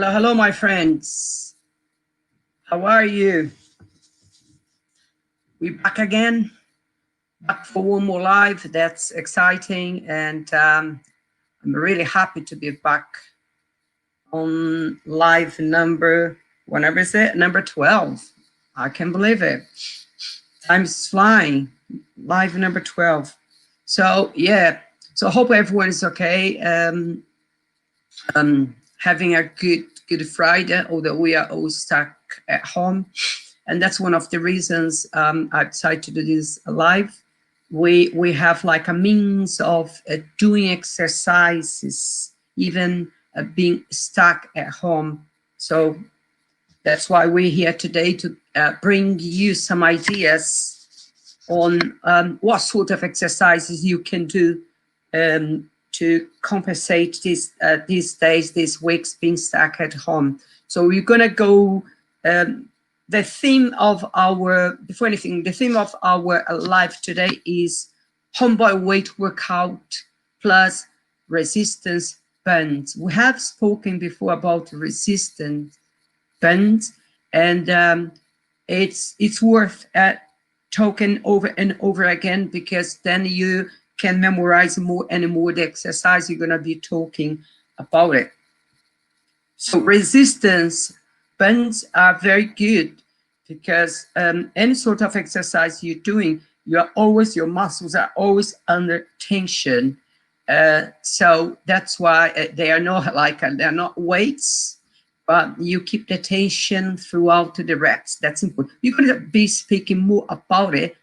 Hello, hello, my friends. How are you? We're back again, back for one more live. That's exciting, and I'm really happy to be back on live number, whenever is it? Number 12. I can't believe it. Time's flying. Live number 12. So yeah, so I hope everyone is okay. Having a good Friday, although we are all stuck at home. And that's one of the reasons I decided to do this live. We have like a means of doing exercises, even being stuck at home. So that's why we're here today to bring you some ideas on what sort of exercises you can do to compensate these days, these weeks being stuck at home. So we're gonna go, the theme of our, before anything, the theme of our live today is home body weight workout plus resistance bands. We have spoken before about resistance bands, and it's worth talking over and over again, because then you can memorize more and more the exercise you're going to be talking about it. So resistance bands are very good, because any sort of exercise you're doing, your muscles are always under tension. So that's why they are not like, they're not weights, but you keep the tension throughout the reps. That's important. You're going to be speaking more about it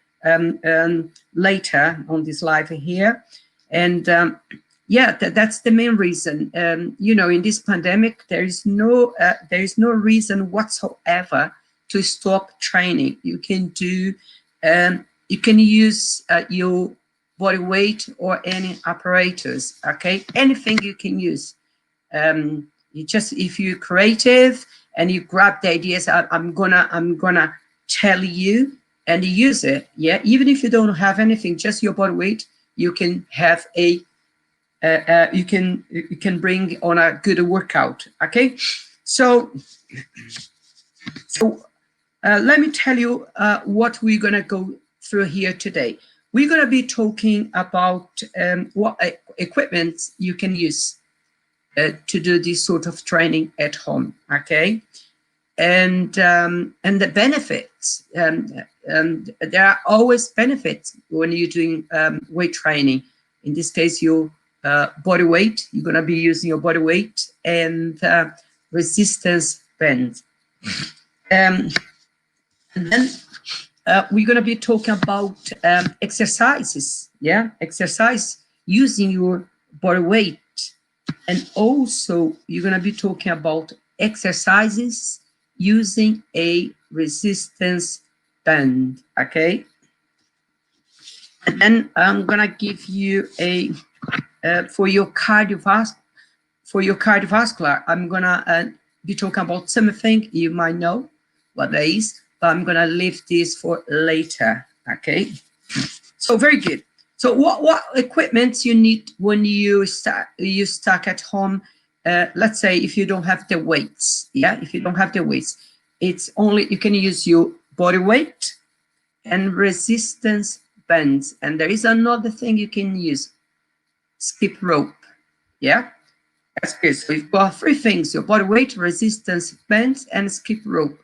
later on this live here. And yeah, that's the main reason. You know, in this pandemic, there is no reason whatsoever to stop training. You can do, you can use your body weight or any apparatus, okay? Anything you can use. You just, if you're creative and you grab the ideas, I'm gonna tell you and use it. Yeah, even if you don't have anything, just your body weight, you can have a you can bring on a good workout. Okay, so let me tell you what we're gonna go through here today. We're gonna be talking about what equipment you can use to do this sort of training at home, okay? And the benefits, there are always benefits when you're doing weight training. In this case, your body weight, you're gonna be using your body weight and resistance bands. And then we're gonna be talking about exercises, yeah? Exercise using your body weight. And also, you're going to be talking about exercises using a resistance band, okay? And then I'm going to give you a, for your cardiovascular, I'm going to be talking about something you might know what that is, but I'm going to leave this for later, okay? So very good. So what equipment you need when you stuck at home? Let's say if you don't have the weights, yeah, if you don't have the weights, it's only, you can use your body weight and resistance bands. And there is another thing you can use, skip rope, yeah? That's good. So you've got three things: your body weight, resistance bands, and skip rope.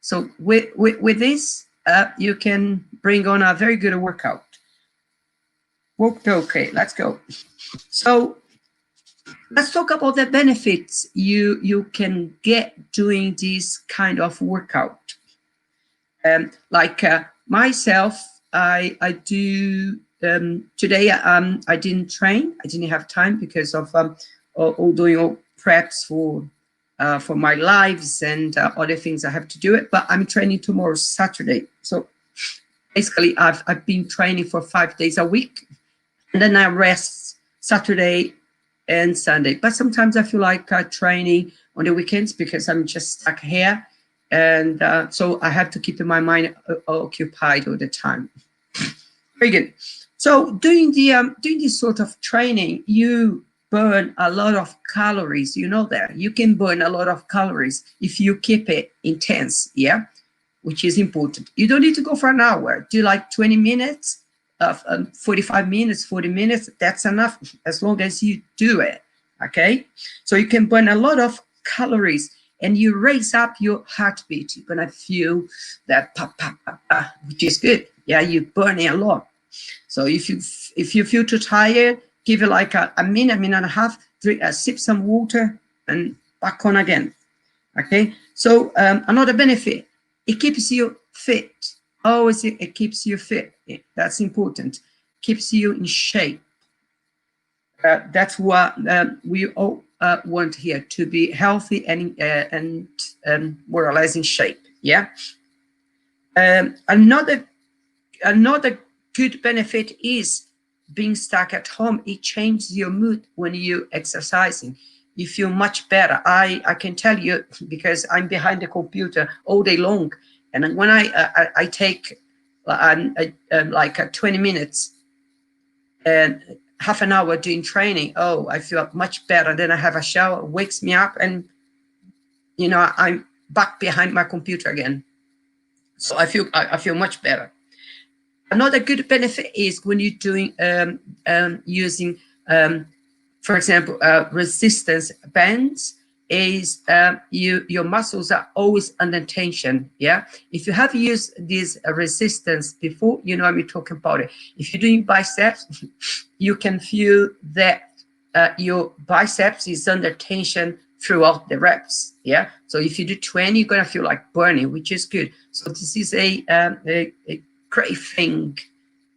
So with this, you can bring on a very good workout. Okay, let's go. So let's talk about the benefits you can get doing this kind of workout. Like myself, I do today. I didn't train. I didn't have time because of all doing all preps for my lives and other things I have to do it. But I'm training tomorrow, Saturday. So basically, I've been training for 5 days a week. And then I rest Saturday and Sunday. But sometimes I feel like training on the weekends because I'm just stuck here. And so I have to keep my mind occupied all the time. Very good. So doing this sort of training, you burn a lot of calories. You know that you can burn a lot of calories if you keep it intense, yeah, which is important. You don't need to go for an hour. Do like 20 minutes, 45 minutes, 40 minutes. That's enough as long as you do it, okay? So you can burn a lot of calories and you raise up your heartbeat. You're gonna feel that pop, pop, pop, pop, which is good. Yeah, you're burning a lot. So if you feel too tired, give it like a minute and a half, sip some water and back on again, okay? So another benefit, it keeps you fit. Always it keeps you fit. That's important. Keeps you in shape. That's what we all want here, to be healthy and more or less in shape, yeah? Another good benefit is being stuck at home. It changes your mood when you're exercising. You feel much better. I can tell you, because I'm behind the computer all day long, and when I take like 20 minutes and half an hour doing training, oh, I feel much better. Then I have a shower, wakes me up, and you know, I'm back behind my computer again. So I feel much better. Another good benefit is when you're doing using, for example, resistance bands, is your muscles are always under tension. Yeah, if you have used this resistance before, you know I'm talking about it. If you're doing biceps, you can feel that your biceps is under tension throughout the reps. Yeah, so if you do 20, you're gonna feel like burning, which is good. So this is a great thing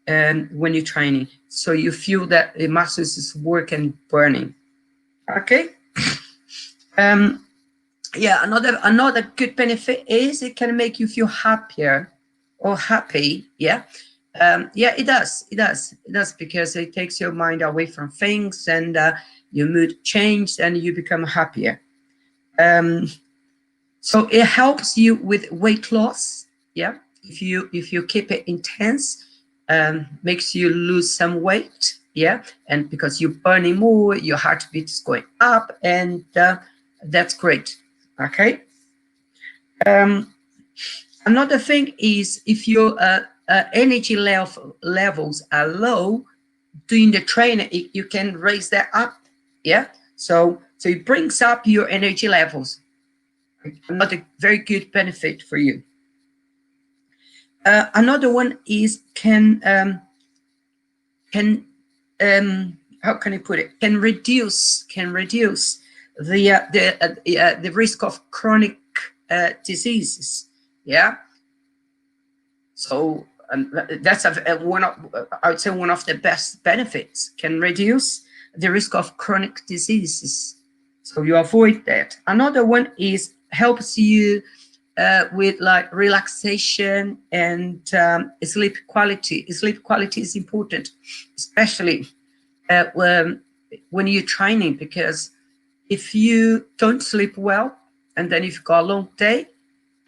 when you're training. So you feel that the muscles is working, burning. Okay. Yeah, another good benefit is it can make you feel happier or happy. Yeah. Yeah, it does, because it takes your mind away from things, and your mood changes and you become happier. So it helps you with weight loss. Yeah, if you keep it intense, makes you lose some weight. Yeah, and because you're burning more, your heartbeat is going up, and that's great. Okay. Another thing is, if your energy levels are low doing the training, you can raise that up. Yeah, so it brings up your energy levels. Another very good benefit for you. Another one is how can I put it? Can reduce the risk of chronic diseases. Yeah. So that's I would say one of the best benefits. Can reduce the risk of chronic diseases. So you avoid that. Another one is helps you with like relaxation and sleep quality. Sleep quality is important, especially when you're training, because if you don't sleep well, and then you've got a long day,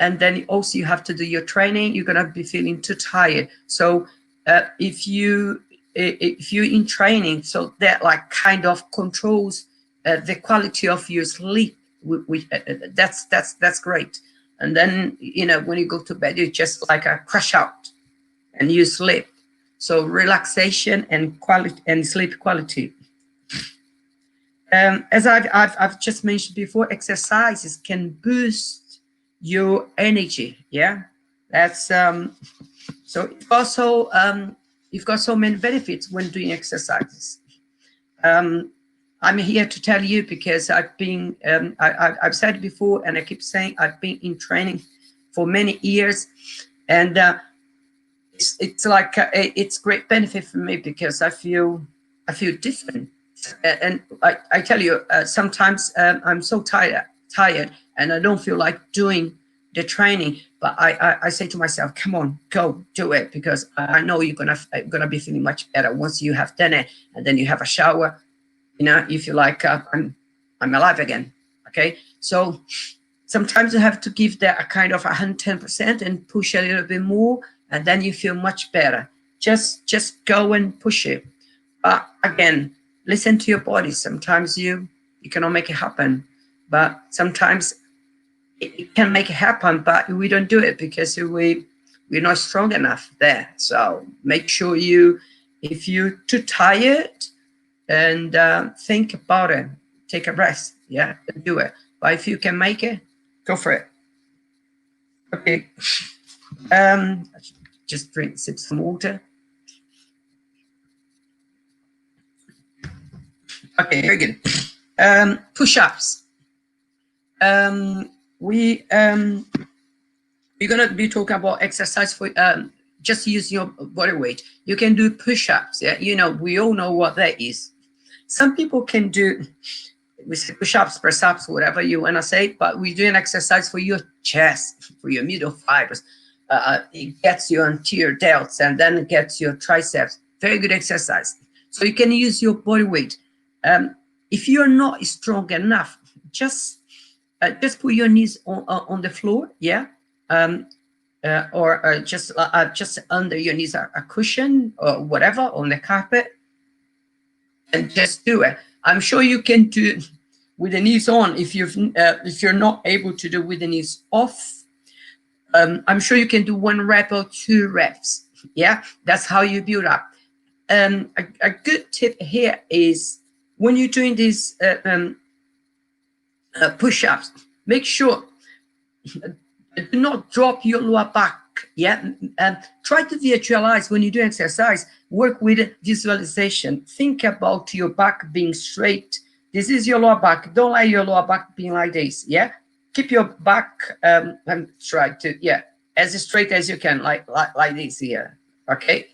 and then also you have to do your training, you're gonna be feeling too tired. So if you're in training, so that like kind of controls the quality of your sleep. That's great. And then, you know, when you go to bed, you just like a crash out and you sleep. So relaxation and quality and sleep quality. As I've just mentioned before, exercises can boost your energy. Yeah, that's so also you've got so many benefits when doing exercises. I'm here to tell you because I've been I've said before, and I keep saying, I've been in training for many years, and it's like it's great benefit for me, because I feel different. And I tell you, sometimes I'm so tired, and I don't feel like doing the training. But I say to myself, come on, go do it, because I know you're gonna be feeling much better once you have done it, and then you have a shower. You know, you feel like I'm alive again. Okay, so sometimes you have to give that a kind of 110% and push a little bit more, and then you feel much better. Just go and push it. Again, Listen to your body. Sometimes you cannot make it happen, but sometimes it can make it happen, but we don't do it because we're not strong enough there. So make sure if you're too tired, and think about it, take a rest, yeah, do it. But if you can make it, go for it. Okay. Just sip some water. Okay, very good. Push-ups. We're gonna be talking about exercise for just use your body weight. You can do push-ups. Yeah, we all know what that is. Some people can do push-ups, press-ups, whatever you wanna say, but we do an exercise for your chest, for your middle fibers. It gets your anterior delts and then it gets your triceps. Very good exercise. So you can use your body weight. If you're not strong enough, just put your knees on the floor, yeah, or just under your knees a cushion or whatever on the carpet, and just do it. I'm sure you can do with the knees on. If you're not able to do with the knees off, I'm sure you can do 1 rep or 2 reps. Yeah, that's how you build up. A good tip here is when you're doing these push-ups, make sure do not drop your lower back. Yeah, try to visualize when you do exercise. Work with visualization. Think about your back being straight. This is your lower back. Don't let your lower back being like this. Yeah, keep your back and try to as straight as you can, like this here. Okay,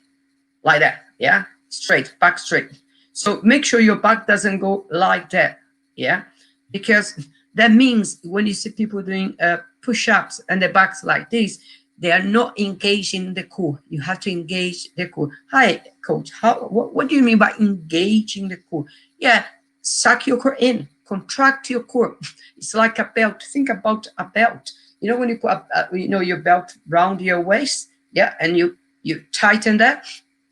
like that. Yeah, straight, back straight. So make sure your back doesn't go like that. Yeah, because that means when you see people doing push-ups and their backs like this, they are not engaging the core. You have to engage the core. Hi, coach. What do you mean by engaging the core? Yeah, suck your core in, contract your core. It's like a belt. Think about a belt. When you put your belt round your waist, yeah, and you tighten that.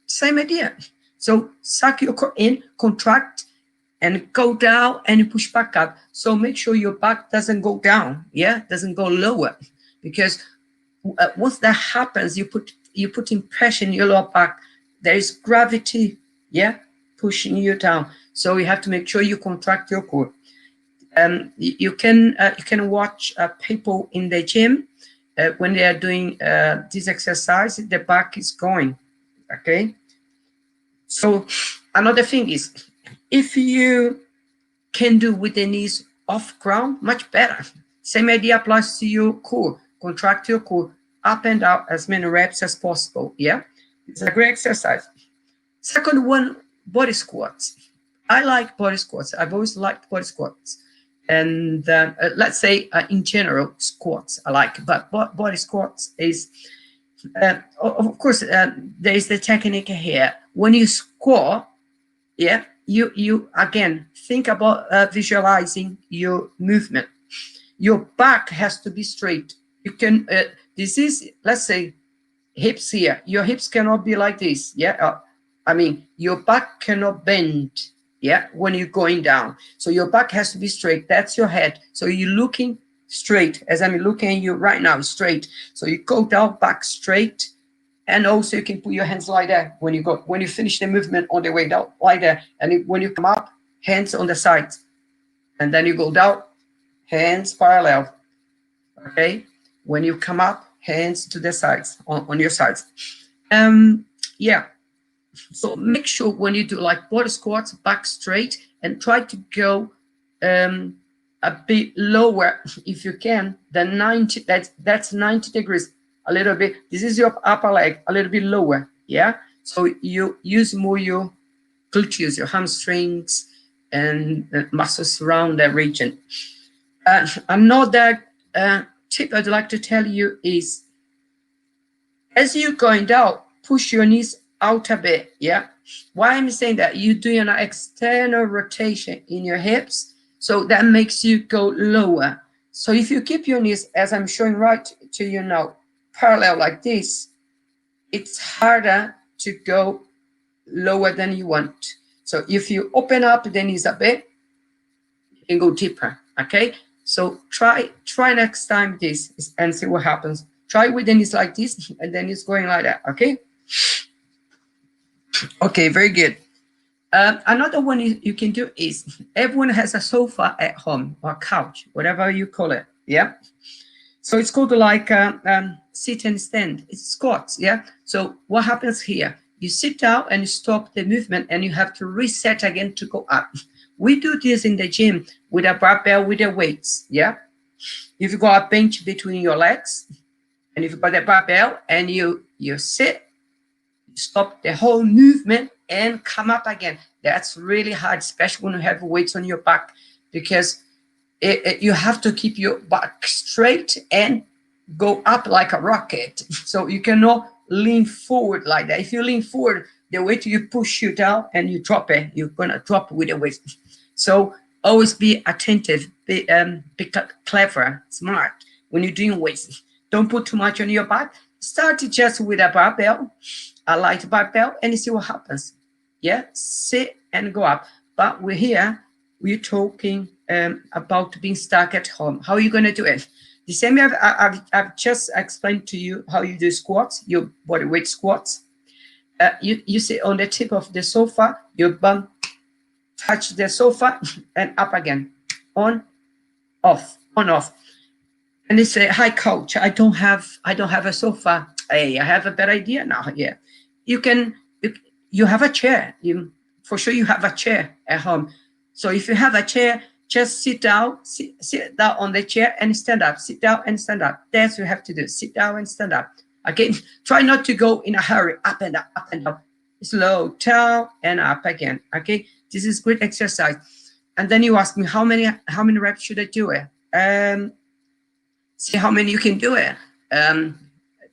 Same idea. So suck your core in, contract, and go down, and you push back up. So make sure your back doesn't go down, yeah, doesn't go lower, because once that happens, you put impression in your lower back. There is gravity, yeah, pushing you down. So you have to make sure you contract your core. You can watch people in the gym when they are doing this exercise. The back is going, okay. So another thing is, if you can do with the knees off ground, much better. Same idea applies to your core. Contract your core up and down as many reps as possible. Yeah, it's a great exercise. Second one, body squats. I like body squats. I've always liked body squats. And let's say in general, squats I like, but body squats is, of course, there is the technique here. When you squat, yeah, you again think about visualizing your movement. Your back has to be straight. You can this is, let's say, hips here. Your hips cannot be like this. Yeah, I mean, your back cannot bend. Yeah, when you're going down. So your back has to be straight. That's your head. So you're looking straight, as I'm looking at you right now, straight. So you go down, back straight. And also you can put your hands like that when you finish the movement on the way down, like that. And when you come up, hands on the sides. And then you go down, hands parallel. Okay? When you come up, hands to the sides, on your sides. Yeah. So make sure when you do like body squats, back straight, and try to go a bit lower if you can than 90. That's 90 degrees. A little bit. This is your upper leg, a little bit lower. Yeah. So you use more your gluteus, your hamstrings, and muscles around that region. Another tip I'd like to tell you is, as you're going down, push your knees out a bit. Yeah. Why I'm saying that? You're doing an external rotation in your hips, so that makes you go lower. So if you keep your knees, as I'm showing right to you now, parallel like this, it's harder to go lower than you want. So if you open up the knees a bit, you can go deeper, okay? So try next time this and see what happens. Try with the knees like this, and then it's going like that, okay? Okay, very good. Another one you can do is, everyone has a sofa at home, or couch, whatever you call it, yeah? So it's called like sit and stand. It's squats, yeah? So what happens here? You sit down and you stop the movement, and you have to reset again to go up. We do this in the gym with a barbell with the weights, yeah? If you got a bench between your legs, and if you got a barbell and you sit, you stop the whole movement and come up again. That's really hard, especially when you have weights on your back, because you have to keep your back straight and go up like a rocket. So you cannot lean forward like that. If you lean forward, the weight you push you down and you drop it, you're gonna drop with the weight. So always be attentive, be clever, smart when you're doing weights. Don't put too much on your back. Start just with a barbell, a light barbell, and see what happens. Yeah, sit and go up. But we're talking about being stuck at home. How are you going to do it? The same way I've just explained to you how you do squats, your body weight squats. You sit on the tip of the sofa, your bum touch the sofa, and up again, on, off, on, off. And they say, "Hi, coach, I don't have a sofa." Hey, I have a better idea now. Yeah, you have a chair. For sure you have a chair at home. So if you have a chair, just sit down on the chair and stand up. Sit down and stand up. That's what you have to do. Sit down and stand up. Okay. Try not to go in a hurry. Up and up, up and down. Slow down and up again. Okay. This is great exercise. And then you ask me how many reps should I do it? See how many you can do it.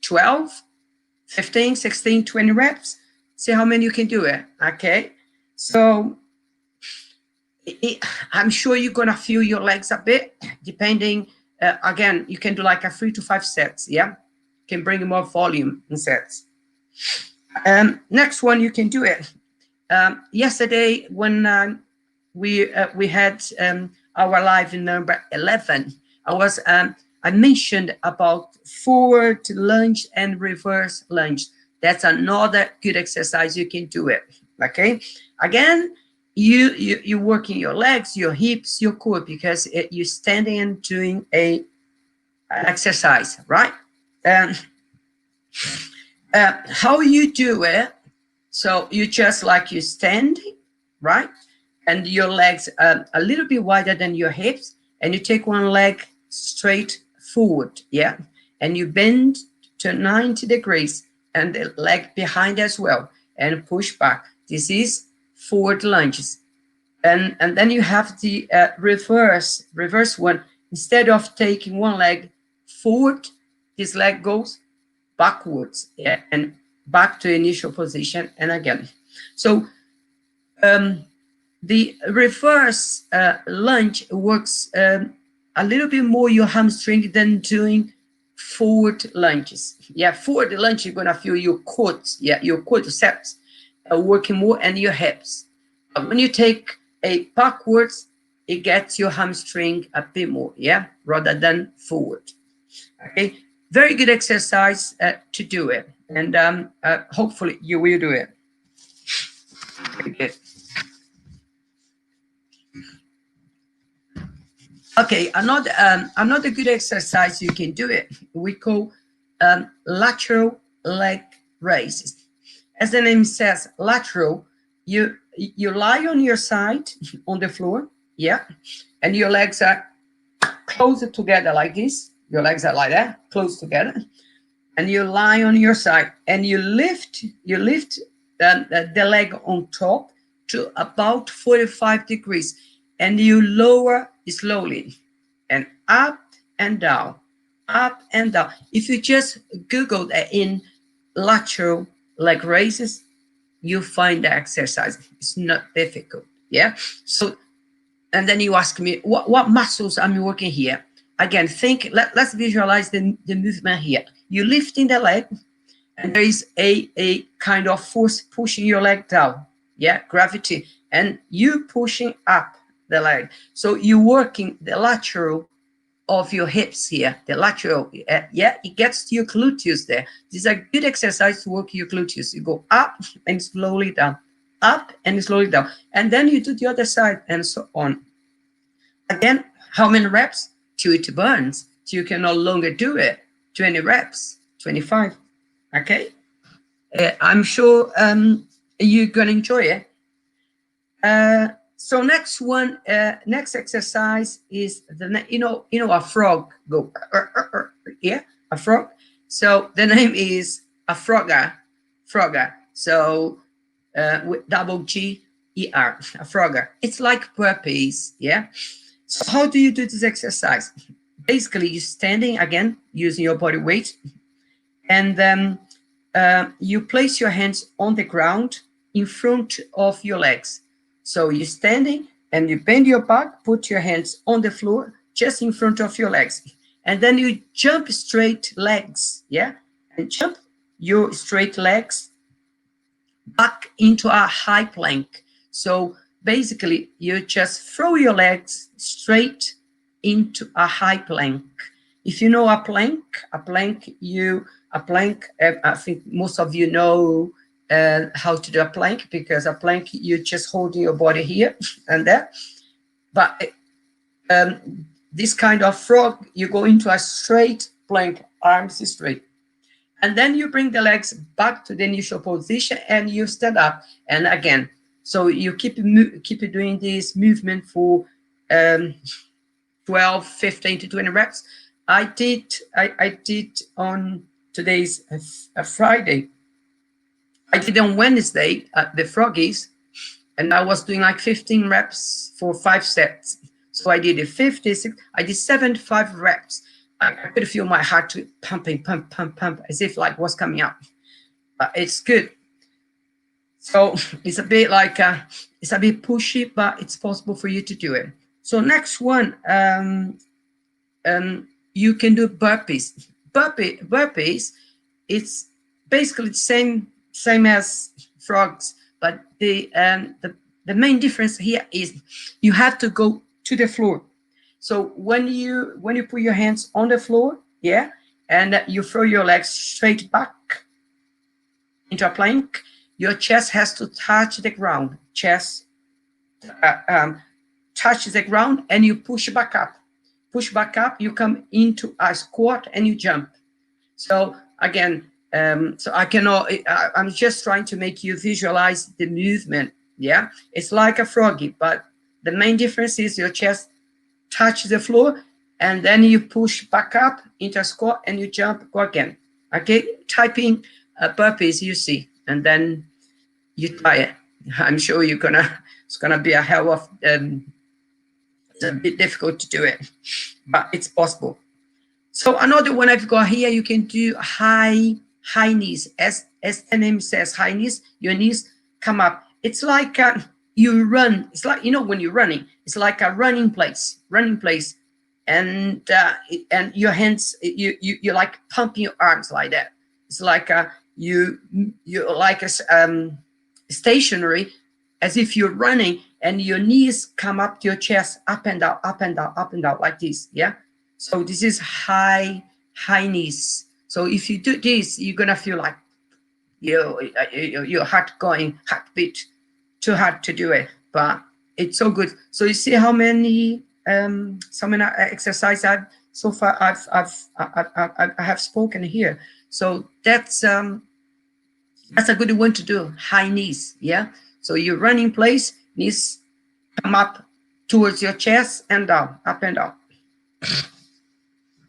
12, 15, 16, 20 reps. See how many you can do it. Okay. So I'm sure you're gonna feel your legs a bit, depending. Again, you can do like a 3 to 5 sets. Yeah, can bring more volume in sets. Next one, you can do it. Yesterday when we had our live in number 11, I mentioned about forward lunge and reverse lunge. That's another good exercise. You can do it. Okay. Again, you're working your legs, your hips, your core, because you're standing and doing an exercise, right? How you do it? So you just like you stand, right? And your legs are a little bit wider than your hips, and you take one leg straight forward, yeah? And you bend to 90 degrees, and the leg behind as well, and push back. This is forward lunges. And then you have the reverse one. Instead of taking one leg forward, this leg goes backwards, yeah, and back to initial position, and again. So the reverse lunge works a little bit more your hamstring than doing forward lunges. Yeah, forward lunge, you're gonna feel your quads, yeah, your quadriceps working more, and your hips. When you take a backwards, it gets your hamstring a bit more, yeah, rather than forward. Okay, very good exercise to do it, and hopefully you will do it. Very good. Okay, another good exercise you can do it. We call lateral leg raises. As the name says, lateral. You lie on your side on the floor, yeah, and your legs are closer together like this. Your legs are like that, close together, and you lie on your side, and you lift the leg on top to about 45 degrees, and you lower slowly, and up and down, up and down. If you just Google that in lateral leg raises, you find the exercise. It's not difficult, yeah? So, and then you ask me, what muscles am I working here? Again, let's visualize the movement here. You're lifting the leg, and there is a kind of force pushing your leg down, yeah, gravity, and you pushing up the leg. So you're working the lateral of your hips here, the lateral, yeah, it gets to your gluteus there. This is a good exercise to work your gluteus. You go up and slowly down, up and slowly down, and then you do the other side and so on. Again, how many reps? Till it burns, till you can no longer do it. 20 reps, 25, okay? I'm sure you're gonna enjoy it. So next one, next exercise is a frog go, yeah, a frog. So the name is a frogger. So with double G-E-R, a frogger. It's like burpees, yeah. So how do you do this exercise? Basically, you're standing again using your body weight, and then you place your hands on the ground in front of your legs. So you're standing and you bend your back, put your hands on the floor just in front of your legs. And then you jump straight legs, yeah? And jump your straight legs back into a high plank. So basically, you just throw your legs straight into a high plank. If you know a plank, I think most of you know how to do a plank, because a plank, you're just holding your body here and there. But this kind of frog, you go into a straight plank, arms straight. And then you bring the legs back to the initial position and you stand up. And again, so you keep doing this movement for 12, 15 to 20 reps. I did on today's Friday. I did on Wednesday at the Froggies, and I was doing like 15 reps for 5 sets. So I did 56, I did 75 reps. I could feel my heart pumping, pump, as if like what's coming up. But it's good. So it's a bit like, it's a bit pushy, but it's possible for you to do it. So next one, you can do burpees. Burpees, it's basically the same as frogs, but the main difference here is you have to go to the floor. So when you put your hands on the floor, yeah, and you throw your legs straight back into a plank, your chest has to touch the ground. Chest touches the ground, and you push back up. Push back up, you come into a squat and you jump. So again, so I'm just trying to make you visualize the movement. Yeah, it's like a froggy, but the main difference is your chest touches the floor, and then you push back up into a squat and you jump, go again. Okay, type in burpees, you see, and then you try it. I'm sure it's gonna be a hell of it's a bit difficult to do it, but it's possible. So another one I've got here, you can do high knees. As the name says, high knees, your knees come up. It's like you run. It's like, when you're running, it's like a running place, and your hands, you like pumping your arms like that. It's like you're like stationary, as if you're running, and your knees come up to your chest, up and down, up and down, up and down, like this. Yeah. So this is high knees. So if you do this, you're gonna feel like your heart beat too hard to do it, but it's so good. So you see how many exercises I have spoken here. So that's a good one to do. High knees, yeah. So you run in place, knees come up towards your chest and down, up and down.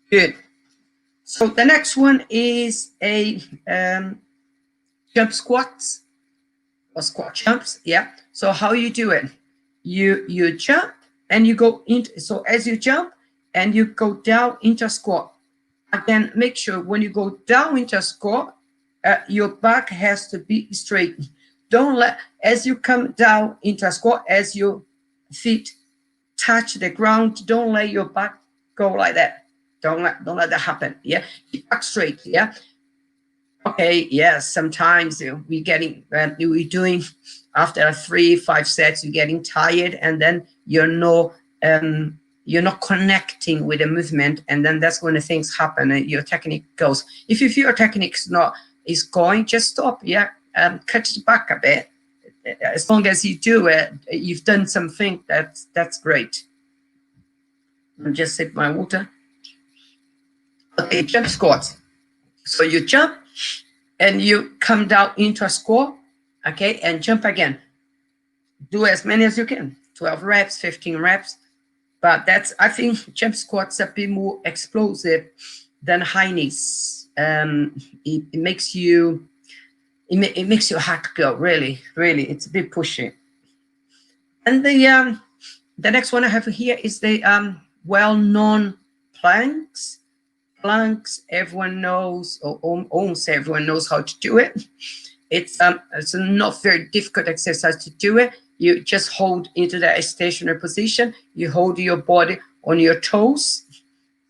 Good. So the next one is a jump squats or squat jumps. Yeah. So how you do it? You jump and you go into. So as you jump and you go down into a squat. Again, make sure when you go down into a squat, your back has to be straight. Don't let, as you come down into a squat, as your feet touch the ground, don't let your back go like that. Don't let that happen. Yeah, keep back straight. Yeah. Okay, yes, sometimes we're getting, we're doing, after 3-5 sets, you're getting tired, and then you're not connecting with the movement, and then that's when the things happen and your technique goes. If you feel your technique is going, just stop, yeah, cut it back a bit. As long as you do it, you've done something, that's great. I'll just sip my water. Okay, jump squats. So you jump and you come down into a squat, okay, and jump again. Do as many as you can, 12 reps, 15 reps. But I think jump squats are a bit more explosive than high knees. It makes your heart go, really, really. It's a bit pushy. And the next one I have here is the well-known planks. Planks, everyone knows, or almost everyone knows how to do it. It's a not very difficult exercise to do it. You just hold into that stationary position. You hold your body on your toes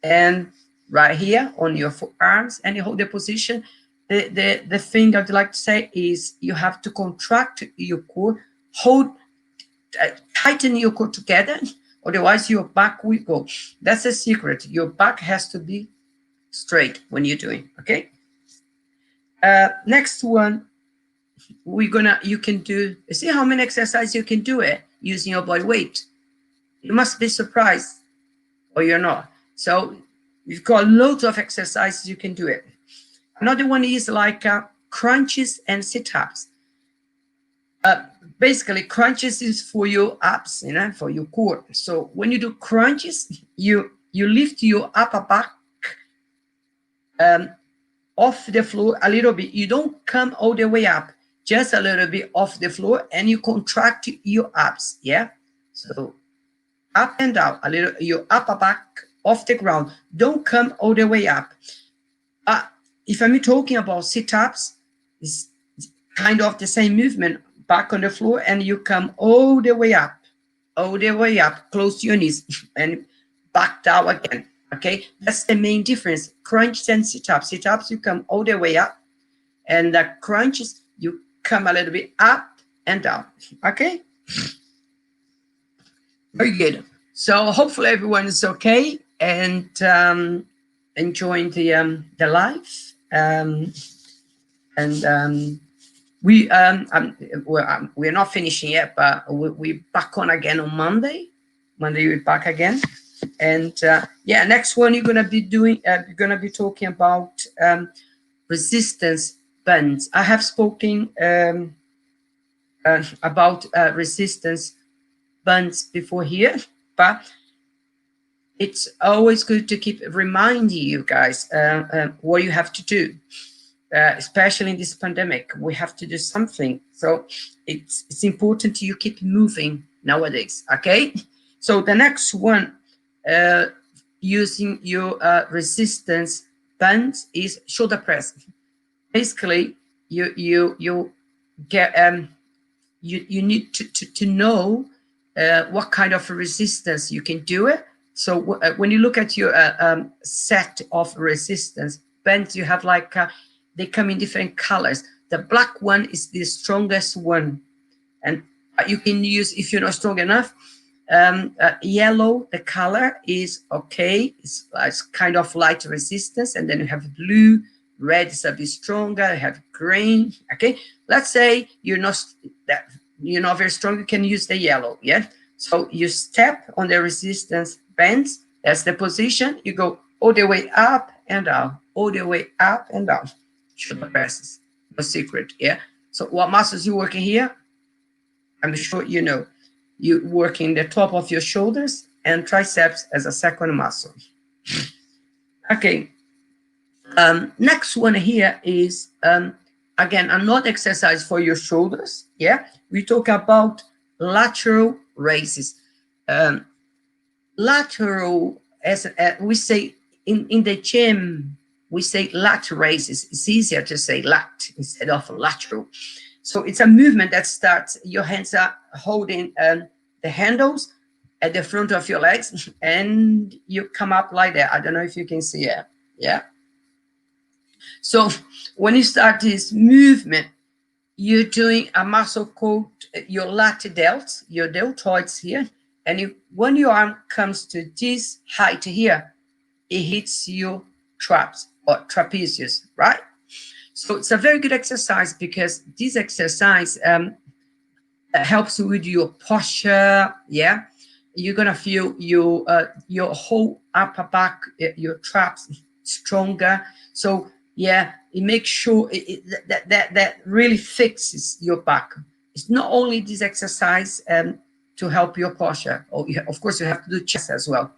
and right here on your forearms, and you hold the position. The thing I'd like to say is you have to contract your core, tighten your core together, otherwise your back will go. That's the secret. Your back has to be straight when you're doing, okay? Next one, you can do, see how many exercises you can do it using your body weight. You must be surprised, or you're not. So you've got loads of exercises you can do it. Another one is like crunches and sit-ups. Basically, crunches is for your abs, for your core. So when you do crunches, you lift your upper back off the floor a little bit. You don't come all the way up, just a little bit off the floor, and you contract your abs, yeah? So up and down, a little, your upper back off the ground. Don't come all the way up. If I'm talking about sit-ups, it's kind of the same movement, back on the floor, and you come all the way up, close to your knees, and back down again. Okay, that's the main difference. Crunch and sit-ups. Sit-ups, you come all the way up, and the crunches, you come a little bit up and down. Okay, very good. So hopefully everyone is okay and enjoying the live. We're not finishing yet, but we're back on again on Monday. We're back again. And yeah, next one you're gonna be doing. You're gonna be talking about resistance bands. I have spoken about resistance bands before here, but it's always good to keep reminding you guys what you have to do. Especially in this pandemic, we have to do something. So it's important you keep moving nowadays. Okay. So the next one. Using your resistance bands is shoulder press. Basically, you get you need to know what kind of resistance you can do it. So when you look at your set of resistance bands, you have like they come in different colors. The black one is the strongest one, and you can use, if you're not strong enough, yellow, the color is okay. It's kind of light resistance. And then you have blue, red is a bit stronger. You have green. Okay, let's say you're not very strong. You can use the yellow. Yeah. So you step on the resistance bands. That's the position. You go all the way up and down, all the way up and down. Shoulder presses. No secret. Yeah. So what muscles you working here? I'm sure you know. You working the top of your shoulders and triceps as a second muscle. Okay. Next one here is, again, another exercise for your shoulders. Yeah. We talk about lateral raises. Lateral, as we say in the gym, we say lat raises. It's easier to say lat instead of lateral. So it's a movement that starts, your hands are holding the handles at the front of your legs, and you come up like that. I don't know if you can see it. Yeah. So when you start this movement, you're doing a muscle called your lateral delts, your deltoids here. And when your arm comes to this height here, it hits your traps or trapezius, right? So it's a very good exercise because this exercise helps with your posture. Yeah, you're gonna feel your whole upper back, your traps stronger. So yeah, it makes sure that really fixes your back. It's not only this exercise to help your posture. Oh, of course, you have to do chest as well,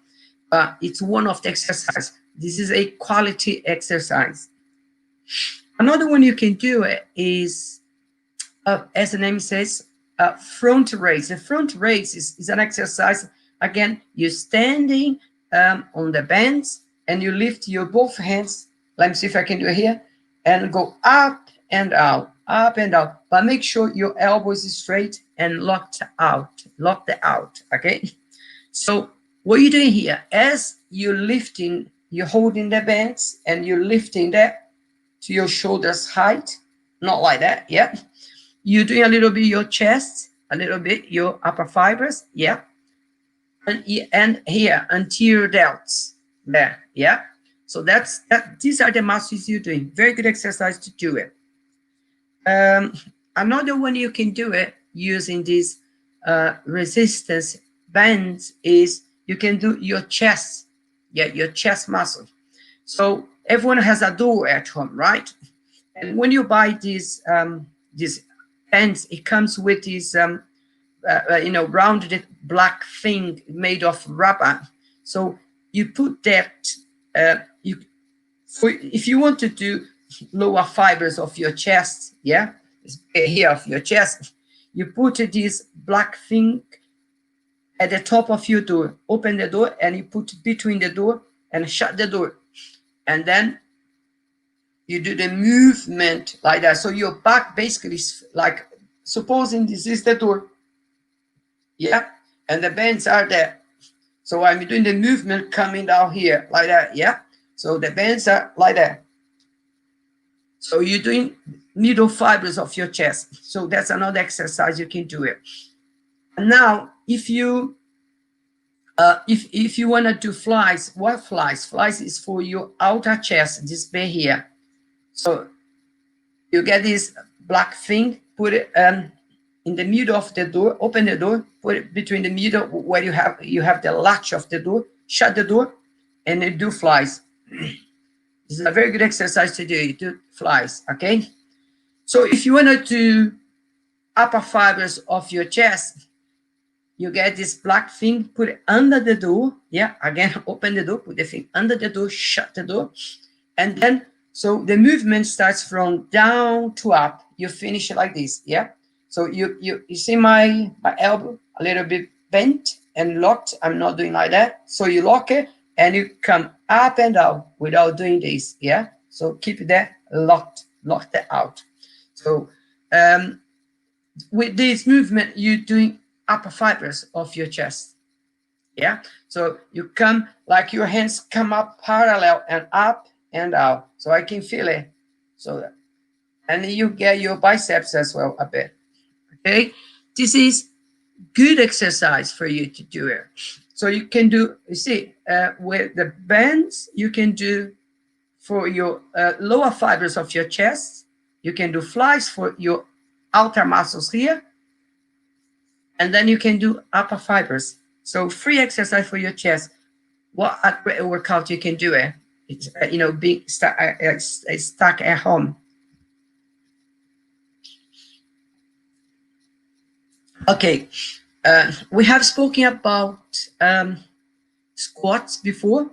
but it's one of the exercises. This is a quality exercise. Another one you can do is, as the name says, front raise. The front raise is an exercise. Again, you're standing on the bench and you lift your both hands. Let me see if I can do it here. And go up and out, up and out. But make sure your elbows is straight and locked out. Okay? So what you're doing here, as you're lifting, you're holding the bench and you're lifting that to your shoulders height. Not like that, yeah? You're doing a little bit your chest, a little bit your upper fibers, yeah. And here, anterior delts, there, yeah. So that's that. These are the muscles you're doing. Very good exercise to do it. Another one you can do it using these resistance bands is you can do your chest, yeah, your chest muscle. So everyone has a door at home, right? And when you buy these bands, it comes with this rounded black thing made of rubber. So you put that if you want to do lower fibers of your chest, yeah, here of your chest, you put this black thing at the top of your door. Open the door and you put between the door and shut the door, and then you do the movement like that. So your back basically is like, supposing this is the door, yeah, and the bands are there. So I'm doing the movement coming down here like that, yeah. So the bands are like that. So you're doing middle fibers of your chest. So that's another exercise you can do it. And now, if you want to do flies, what flies? Flies is for your outer chest, this bit here. So you get this black thing, put it in the middle of the door, open the door, put it between the middle where you have the latch of the door, shut the door, and you do flies. This is a very good exercise to do. You do flies, okay? So if you want to do upper fibers of your chest, you get this black thing, put it under the door. Yeah, again, open the door, put the thing under the door, shut the door. And then, so the movement starts from down to up. You finish it like this, yeah? So you see my elbow a little bit bent and locked. I'm not doing like that. So you lock it and you come up and out without doing this, yeah? So keep that locked out. So with this movement, you're doing upper fibers of your chest, yeah? So you come, like your hands come up parallel and up and out. So I can feel it. So, and you get your biceps as well a bit, okay? This is good exercise for you to do it. So you can do, you see, with the bands, you can do for your lower fibers of your chest. You can do flies for your outer muscles here. And then you can do upper fibers. So free exercise for your chest. What a great workout you can do it. It's, being stuck at home. Okay. We have spoken about squats before.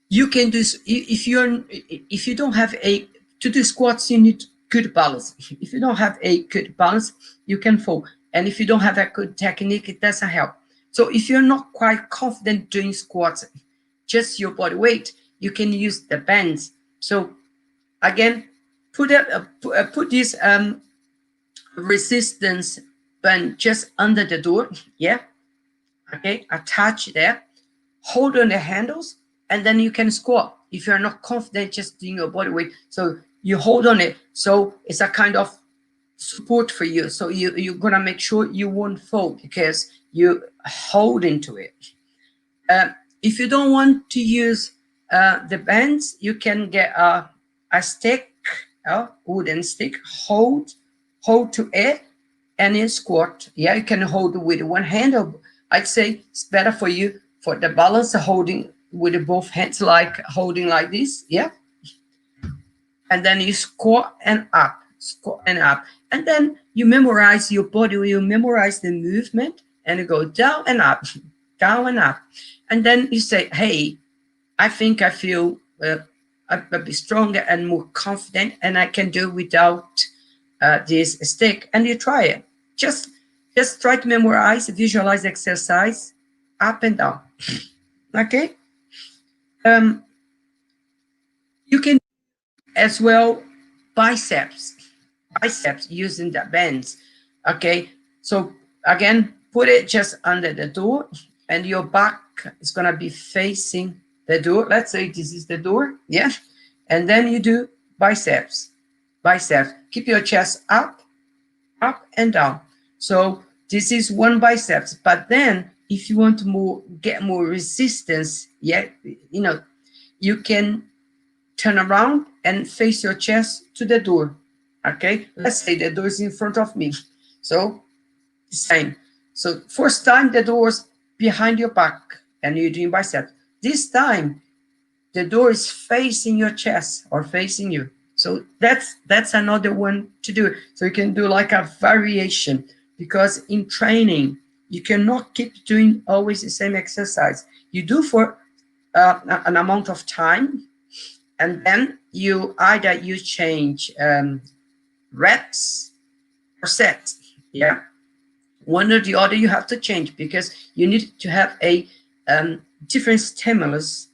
You can do, if you don't have to do squats, you need good balance. If you don't have a good balance, you can fall. And if you don't have a good technique, it doesn't help. So if you're not quite confident doing squats, just your body weight, you can use the bands. So again, put this resistance band just under the door, yeah? Okay, attach there, hold on the handles, and then you can squat. if you're not confident just doing your body weight, so you hold on it. So it's a kind of support for you. So you're gonna make sure you won't fall because you hold into it. If you don't want to use the bands, you can get a stick, a wooden stick, hold to it, and in squat. Yeah, you can hold with one hand, or I'd say it's better for you for the balance, holding with both hands, like holding like this. Yeah, and then you squat and up, and then you memorize your body. You memorize the movement, and you go down and up, down and up, and then you say, "Hey, I think I feel a bit stronger and more confident, and I can do without this stick." And you try it. Just try to memorize, visualize exercise, up and down. Okay. You can as well biceps using the bands. Okay, so again, put it just under the door, and your back is gonna be facing the door. Let's say this is the door, yeah, and then you do biceps. Keep your chest up and down. So this is one biceps. But then if you want to get more resistance, yeah, you know, you can turn around and face your chest to the door. Okay, let's say the door is in front of me. So same. So first time the door's behind your back and you're doing biceps. This time the door is facing your chest or facing you. So that's another one to do. So you can do like a variation, because in training you cannot keep doing always the same exercise. You do for an amount of time, and then you either change reps or sets. Yeah, one or the other you have to change, because you need to have a different stimulus,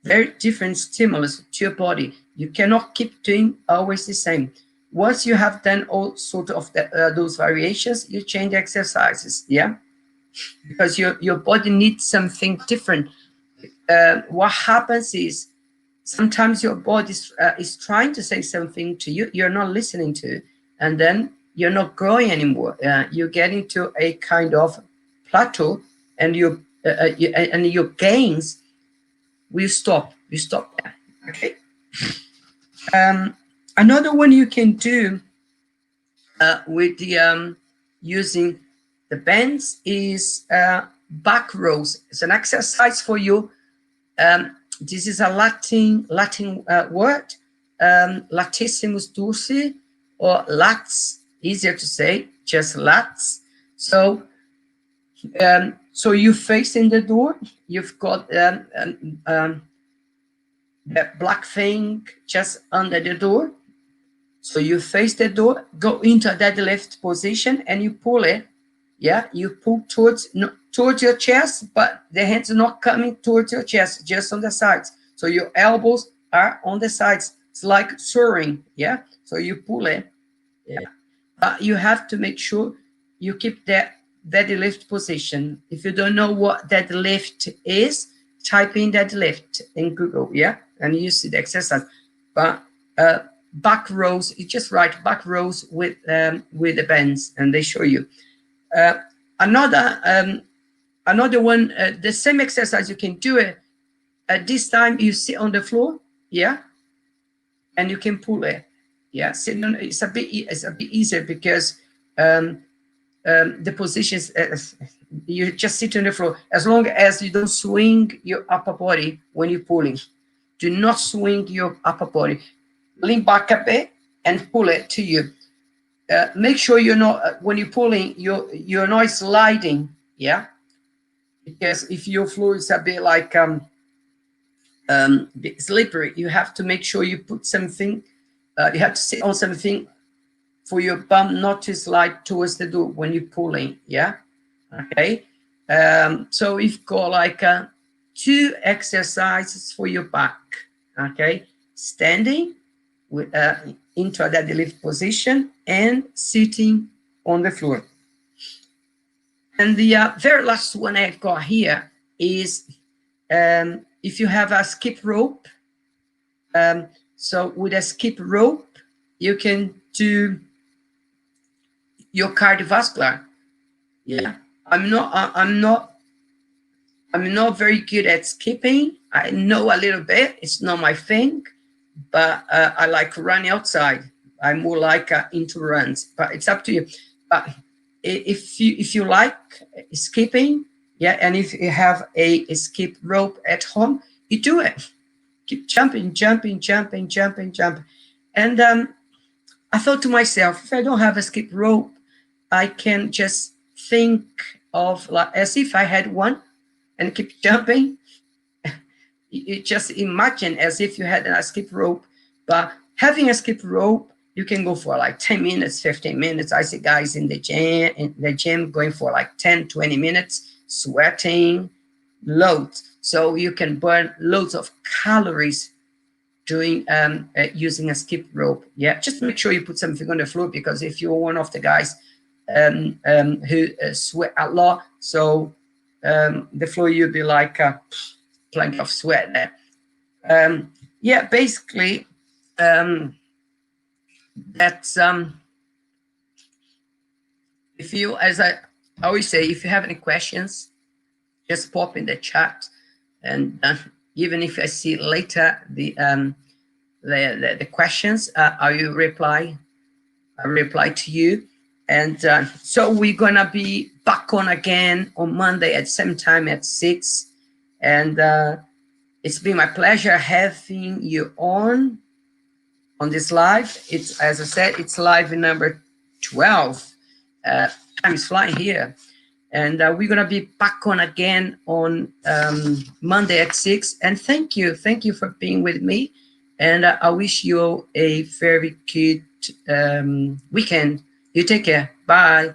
very different stimulus to your body. You cannot keep doing always the same. Once you have done all sort of those variations, you change exercises. Yeah, because your body needs something different. What happens is sometimes your body is trying to say something to you, you're not listening to, and then you're not growing anymore. You get into a kind of plateau, and your gains will stop. You stop there. Okay. Another one you can do with the using the bands is back rows. It's an exercise for you. This is a Latin word, latissimus dorsi, or lats, easier to say, just lats. So so you face in the door, you've got the black thing just under the door. So you face the door, go into a deadlift position, and you pull it. Yeah, you pull towards your chest, but the hands are not coming towards your chest, just on the sides. So your elbows are on the sides. It's like soaring. Yeah, so you pull it. Yeah, but you have to make sure you keep that deadlift position. If you don't know what deadlift is, type in deadlift in Google. Yeah, and you see the exercise. But back rows, you just write back rows with the bands, and they show you. Another one, the same exercise, you can do it. At this time you sit on the floor, yeah, and you can pull it. Yeah, sitting on it's a bit easier, because the positions, you just sit on the floor, as long as you don't swing your upper body when you're pulling. Do not swing your upper body. Lean back a bit and pull it to you. Make sure you're not, when you're pulling, you're not sliding. Yeah, because if your floor is a bit like bit slippery, you have to make sure you put something. You have to sit on something for your bum not to slide towards the door when you're pulling. Yeah, okay. So you've got like 2 exercises for your back. Okay, standing with into a deadlift position and sitting on the floor. And the very last one I've got here is if you have a skip rope, So with a skip rope, you can do your cardiovascular. Yeah, I'm not very good at skipping. I know a little bit. It's not my thing, but I like running outside. I'm more like into runs, but it's up to you. But if you like skipping, yeah, and if you have a skip rope at home, you do it. Keep jumping, jumping, jumping, jumping, jumping. And I thought to myself, if I don't have a skip rope, I can just think of like as if I had one and keep jumping. You just imagine as if you had a skip rope, but having a skip rope, you can go for like 10 minutes, 15 minutes. I see guys in the gym going for like 10, 20 minutes, sweating loads. So you can burn loads of calories doing using a skip rope. Yeah, just make sure you put something on the floor, because if you're one of the guys who sweat a lot, so the floor you'll be like plenty of sweat there. Yeah, basically that's if you, as I always say, if you have any questions, just pop in the chat, and even if I see later the questions, I will reply to you. And so we're gonna be back on again on Monday at same time at 6. And it's been my pleasure having you on this live. It's, as I said, it's live number 12. Time is flying here. And we're gonna be back on again on Monday at 6. And thank you for being with me. And I wish you a very good weekend. You take care. Bye.